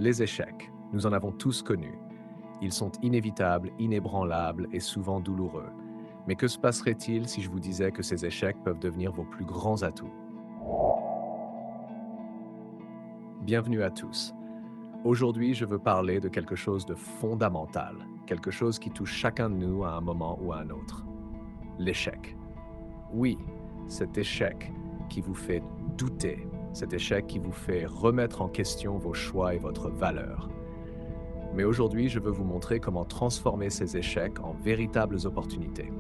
Les échecs, nous en avons tous connus. Ils sont inévitables, inébranlables et souvent douloureux. Mais que se passerait-il si je vous disais que ces échecs peuvent devenir vos plus grands atouts? Bienvenue à tous. Aujourd'hui, je veux parler de quelque chose de fondamental, quelque chose qui touche chacun de nous à un moment ou à un autre. L'échec. Oui, cet échec qui vous fait douter, cet échec qui vous fait remettre en question vos choix et votre valeur. Mais aujourd'hui, je veux vous montrer comment transformer ces échecs en véritables opportunités.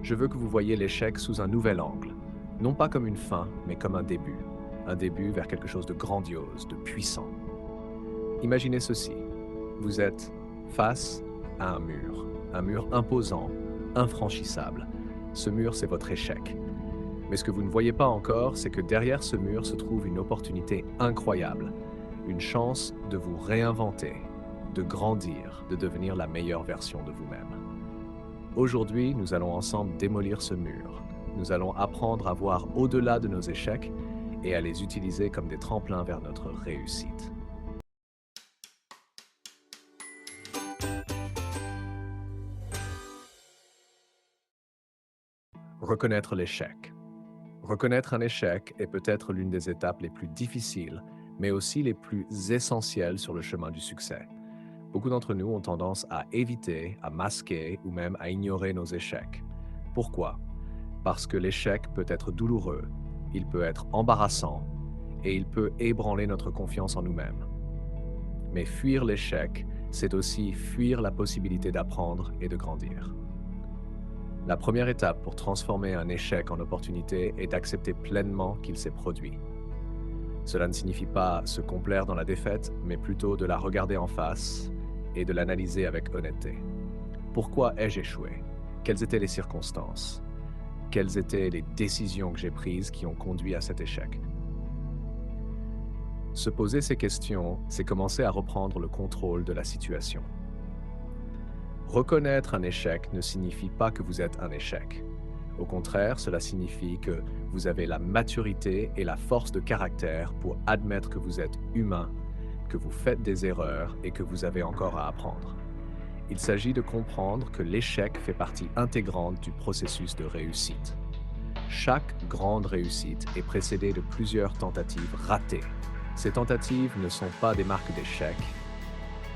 Je veux que vous voyiez l'échec sous un nouvel angle, non pas comme une fin, mais comme un début vers quelque chose de grandiose, de puissant. Imaginez ceci, vous êtes face à un mur imposant, infranchissable. Ce mur, c'est votre échec. Mais ce que vous ne voyez pas encore, c'est que derrière ce mur se trouve une opportunité incroyable, une chance de vous réinventer, de grandir, de devenir la meilleure version de vous-même. Aujourd'hui, nous allons ensemble démolir ce mur. Nous allons apprendre à voir au-delà de nos échecs et à les utiliser comme des tremplins vers notre réussite. Reconnaître l'échec. Reconnaître un échec est peut-être l'une des étapes les plus difficiles, mais aussi les plus essentielles sur le chemin du succès. Beaucoup d'entre nous ont tendance à éviter, à masquer ou même à ignorer nos échecs. Pourquoi? Parce que l'échec peut être douloureux, il peut être embarrassant et il peut ébranler notre confiance en nous-mêmes. Mais fuir l'échec, c'est aussi fuir la possibilité d'apprendre et de grandir. La première étape pour transformer un échec en opportunité est d'accepter pleinement qu'il s'est produit. Cela ne signifie pas se complaire dans la défaite, mais plutôt de la regarder en face et de l'analyser avec honnêteté. Pourquoi ai-je échoué? Quelles étaient les circonstances? Quelles étaient les décisions que j'ai prises qui ont conduit à cet échec? Se poser ces questions, c'est commencer à reprendre le contrôle de la situation. Reconnaître un échec ne signifie pas que vous êtes un échec. Au contraire, cela signifie que vous avez la maturité et la force de caractère pour admettre que vous êtes humain, que vous faites des erreurs et que vous avez encore à apprendre. Il s'agit de comprendre que l'échec fait partie intégrante du processus de réussite. Chaque grande réussite est précédée de plusieurs tentatives ratées. Ces tentatives ne sont pas des marques d'échec,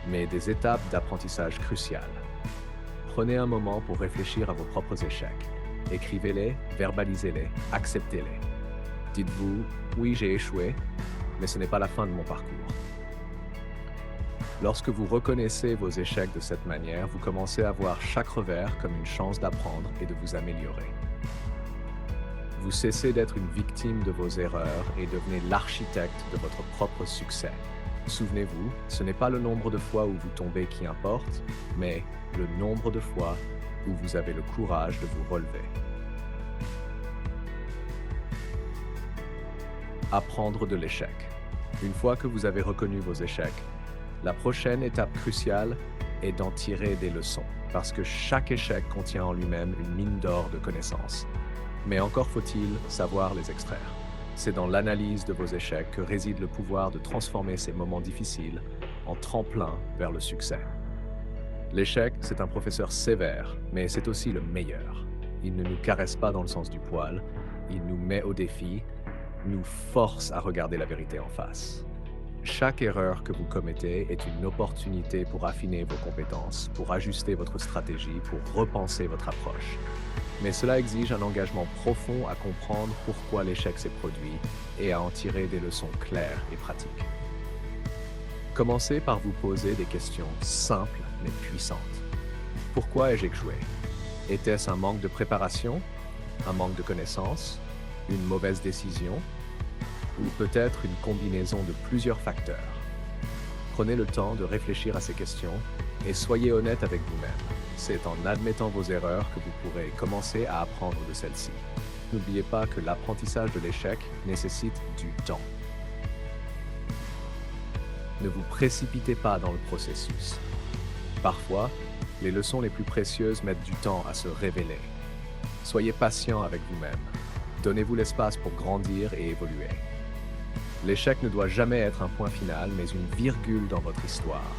mais des étapes d'apprentissage cruciales. Prenez un moment pour réfléchir à vos propres échecs. Écrivez-les, verbalisez-les, acceptez-les. Dites-vous, oui, j'ai échoué, mais ce n'est pas la fin de mon parcours. Lorsque vous reconnaissez vos échecs de cette manière, vous commencez à voir chaque revers comme une chance d'apprendre et de vous améliorer. Vous cessez d'être une victime de vos erreurs et devenez l'architecte de votre propre succès. Souvenez-vous, ce n'est pas le nombre de fois où vous tombez qui importe, mais le nombre de fois où vous avez le courage de vous relever. Apprendre de l'échec. Une fois que vous avez reconnu vos échecs, la prochaine étape cruciale est d'en tirer des leçons, parce que chaque échec contient en lui-même une mine d'or de connaissances. Mais encore faut-il savoir les extraire. C'est dans l'analyse de vos échecs que réside le pouvoir de transformer ces moments difficiles en tremplin vers le succès. L'échec, c'est un professeur sévère, mais c'est aussi le meilleur. Il ne nous caresse pas dans le sens du poil, il nous met au défi, nous force à regarder la vérité en face. Chaque erreur que vous commettez est une opportunité pour affiner vos compétences, pour ajuster votre stratégie, pour repenser votre approche. Mais cela exige un engagement profond à comprendre pourquoi l'échec s'est produit et à en tirer des leçons claires et pratiques. Commencez par vous poser des questions simples mais puissantes. Pourquoi ai-je échoué? Était-ce un manque de préparation, un manque de connaissances, une mauvaise décision ou peut-être une combinaison de plusieurs facteurs? Prenez le temps de réfléchir à ces questions et soyez honnête avec vous-même. C'est en admettant vos erreurs que vous pourrez commencer à apprendre de celles-ci. N'oubliez pas que l'apprentissage de l'échec nécessite du temps. Ne vous précipitez pas dans le processus. Parfois, les leçons les plus précieuses mettent du temps à se révéler. Soyez patient avec vous-même. Donnez-vous l'espace pour grandir et évoluer. L'échec ne doit jamais être un point final, mais une virgule dans votre histoire.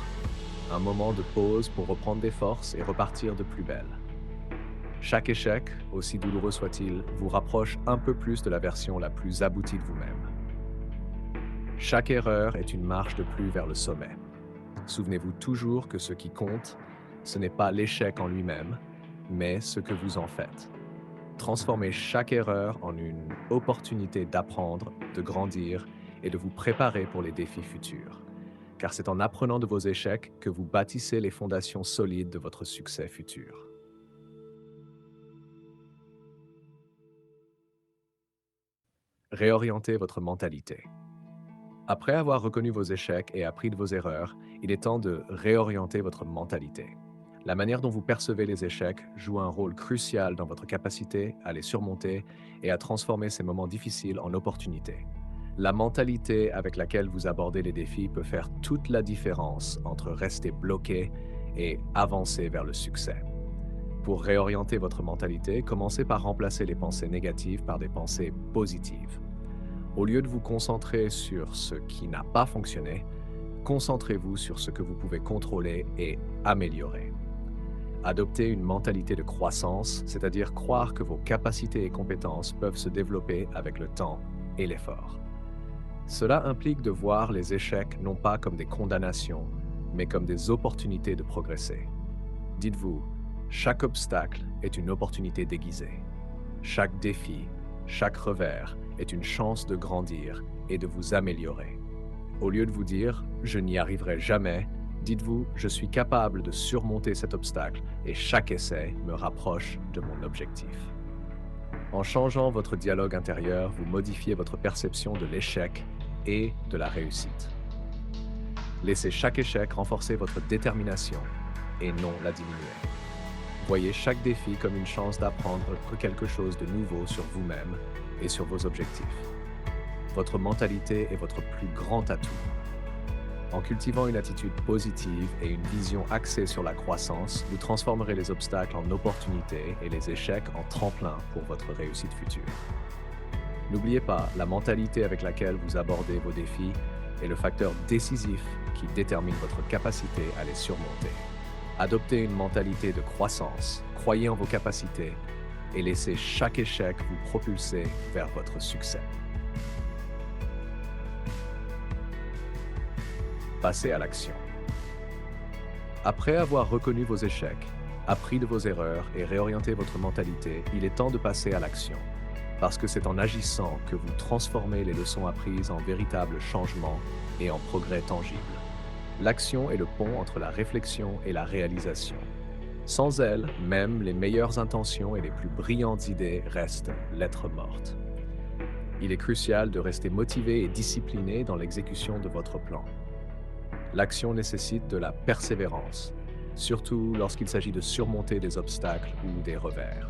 Un moment de pause pour reprendre des forces et repartir de plus belle. Chaque échec, aussi douloureux soit-il, vous rapproche un peu plus de la version la plus aboutie de vous-même. Chaque erreur est une marche de plus vers le sommet. Souvenez-vous toujours que ce qui compte, ce n'est pas l'échec en lui-même, mais ce que vous en faites. Transformez chaque erreur en une opportunité d'apprendre, de grandir et de vous préparer pour les défis futurs. Car c'est en apprenant de vos échecs que vous bâtissez les fondations solides de votre succès futur. Réorientez votre mentalité. Après avoir reconnu vos échecs et appris de vos erreurs, il est temps de réorienter votre mentalité. La manière dont vous percevez les échecs joue un rôle crucial dans votre capacité à les surmonter et à transformer ces moments difficiles en opportunités. La mentalité avec laquelle vous abordez les défis peut faire toute la différence entre rester bloqué et avancer vers le succès. Pour réorienter votre mentalité, commencez par remplacer les pensées négatives par des pensées positives. Au lieu de vous concentrer sur ce qui n'a pas fonctionné, concentrez-vous sur ce que vous pouvez contrôler et améliorer. Adoptez une mentalité de croissance, c'est-à-dire croire que vos capacités et compétences peuvent se développer avec le temps et l'effort. Cela implique de voir les échecs non pas comme des condamnations, mais comme des opportunités de progresser. Dites-vous, chaque obstacle est une opportunité déguisée. Chaque défi, chaque revers est une chance de grandir et de vous améliorer. Au lieu de vous dire « je n'y arriverai jamais », dites-vous « je suis capable de surmonter cet obstacle et chaque essai me rapproche de mon objectif ». En changeant votre dialogue intérieur, vous modifiez votre perception de l'échec et de la réussite. Laissez chaque échec renforcer votre détermination et non la diminuer. Voyez chaque défi comme une chance d'apprendre quelque chose de nouveau sur vous-même et sur vos objectifs. Votre mentalité est votre plus grand atout. En cultivant une attitude positive et une vision axée sur la croissance, vous transformerez les obstacles en opportunités et les échecs en tremplin pour votre réussite future. N'oubliez pas, la mentalité avec laquelle vous abordez vos défis est le facteur décisif qui détermine votre capacité à les surmonter. Adoptez une mentalité de croissance, croyez en vos capacités et laissez chaque échec vous propulser vers votre succès. Passez à l'action. Après avoir reconnu vos échecs, appris de vos erreurs et réorienté votre mentalité, il est temps de passer à l'action. Parce que c'est en agissant que vous transformez les leçons apprises en véritables changements et en progrès tangibles. L'action est le pont entre la réflexion et la réalisation. Sans elle, même les meilleures intentions et les plus brillantes idées restent lettres mortes. Il est crucial de rester motivé et discipliné dans l'exécution de votre plan. L'action nécessite de la persévérance, surtout lorsqu'il s'agit de surmonter des obstacles ou des revers.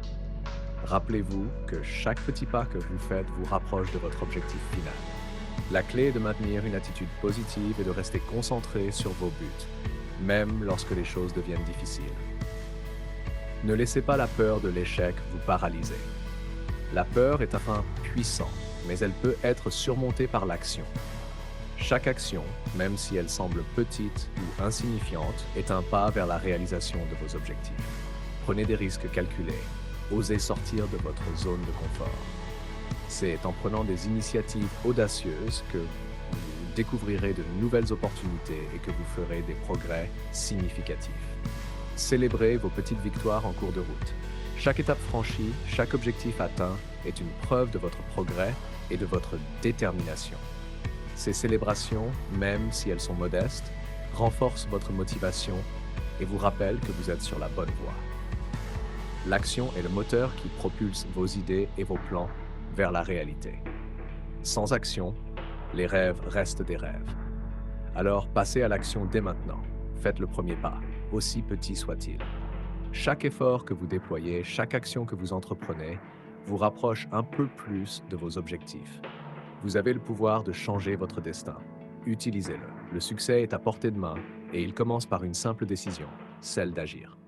Rappelez-vous que chaque petit pas que vous faites vous rapproche de votre objectif final. La clé est de maintenir une attitude positive et de rester concentré sur vos buts, même lorsque les choses deviennent difficiles. Ne laissez pas la peur de l'échec vous paralyser. La peur est un frein puissant, mais elle peut être surmontée par l'action. Chaque action, même si elle semble petite ou insignifiante, est un pas vers la réalisation de vos objectifs. Prenez des risques calculés. Osez sortir de votre zone de confort. C'est en prenant des initiatives audacieuses que vous découvrirez de nouvelles opportunités et que vous ferez des progrès significatifs. Célébrez vos petites victoires en cours de route. Chaque étape franchie, chaque objectif atteint est une preuve de votre progrès et de votre détermination. Ces célébrations, même si elles sont modestes, renforcent votre motivation et vous rappellent que vous êtes sur la bonne voie. L'action est le moteur qui propulse vos idées et vos plans vers la réalité. Sans action, les rêves restent des rêves. Alors passez à l'action dès maintenant. Faites le premier pas, aussi petit soit-il. Chaque effort que vous déployez, chaque action que vous entreprenez, vous rapproche un peu plus de vos objectifs. Vous avez le pouvoir de changer votre destin. Utilisez-le. Le succès est à portée de main et il commence par une simple décision, celle d'agir.